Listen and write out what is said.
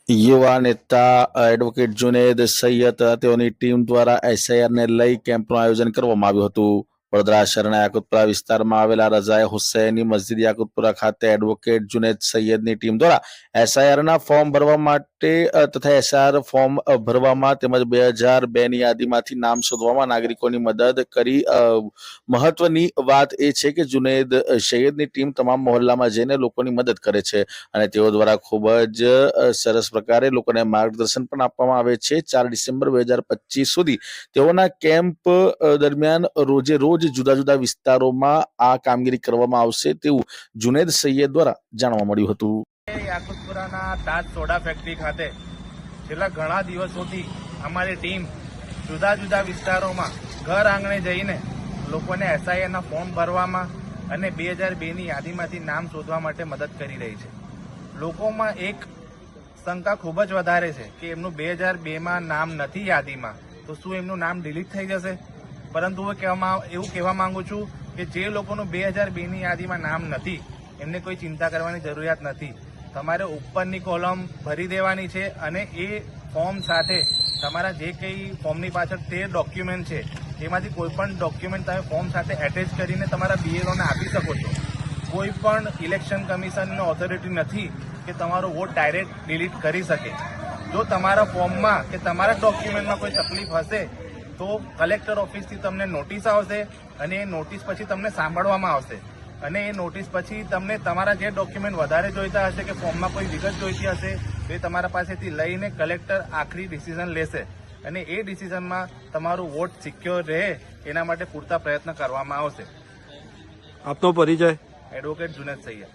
યુવા નેતા એડવોકેટ જુનેદ સૈયદ તેઓની ટીમ દ્વારા એસઆઈઆરને લઈ કેમ્પનું આયોજન કરવામાં આવ્યું હતું. વડોદરા શહેરના યાકુતપુરા વિસ્તારમાં આવેલા રઝાએ હુસૈની મસ્જિદ યાકુતપુરા ખાતે એડવોકેટ જુનેદ સૈયદની ટીમ દ્વારા એસઆઈઆરના ફોર્મ ભરવા માટે તથા એસઆઈઆર ફોર્મ ભરવામાં તેમજ 2002ની યાદીમાંથી નામ શોધવામાં નાગરિકોની મદદ કરી. મહત્વની વાત એ છે કે જુનેદ સૈયદની ટીમ તમામ મહોલ્લામાં જઈને લોકોની મદદ કરે છે અને તેઓ દ્વારા ખૂબ જ સરસ પ્રકારે લોકોને માર્ગદર્શન પણ આપવામાં આવે છે. 4 ડિસેમ્બર 2025 સુધી તેઓના કેમ્પ દરમિયાન રોજે રોજ જુદા જુદા વિસ્તારોમાં આ કામગીરી કરવામાં આવશે તેવું જુનેદ સૈયદ દ્વારા જાણવા મળ્યું હતું. યાકુતપુરાના તાજ સોડા ફેક્ટરી ખાતે છેલ્લા ઘણા દિવસોથી અમારી ટીમ જુદા જુદા વિસ્તારોમાં ઘર આંગણે જઈને લોકોને એસઆઈઆરના ફોર્મ ભરવામાં અને 2002ની યાદીમાંથી નામ શોધવા માટે મદદ કરી રહી છે. લોકોમાં એક શંકા ખૂબ જ વધારે છે કે એમનું 2002માં નામ નથી યાદીમાં, તો શું એમનું નામ ડિલીટ થઈ જશે? પરંતુ હું એવું કહેવા માંગુ છું કે જે લોકોનું 2002ની યાદીમાં નામ નથી એમને કોઈ ચિંતા કરવાની જરૂરિયાત નથી. તમારે ઉપરની કોલમ ભરી દેવાની છે અને એ ફોર્મ સાથે તમારા જે કંઈ ફોર્મની પાછળ 13 ડોક્યુમેન્ટ છે એમાંથી કોઈ પણ ડોક્યુમેન્ટ તમે ફોર્મ સાથે એટેચ કરીને તમારા બીએલઓને આપી શકો છો. કોઈ પણ ઇલેક્શન કમિશનની ઓથોરિટી નથી કે તમારો વોટ ડાયરેક્ટ ડિલીટ કરી શકે. જો તમારા ફોર્મમાં કે તમારા ડોક્યુમેન્ટમાં કોઈ તકલીફ હશે તો કલેક્ટર ઓફિસથી તમને નોટિસ આવશે અને એ નોટિસ પછી તમને સાંભળવામાં આવશે અને એ નોટિસ પછી તમને તમારા જે ડોક્યુમેન્ટ વધારે જોઈતા હશે કે ફોર્મમાં કોઈ વિગત જોઈતી હશે તો એ તમારા પાસેથી લઈને કલેક્ટર આખરી ડિસિઝન લેશે અને એ ડિસિઝનમાં તમારું વોટ સિક્યોર રહે એના માટે પૂરતા પ્રયત્ન કરવામાં આવશે. આપનો પરિચય? એડવોકેટ જુનેદ સૈયદ.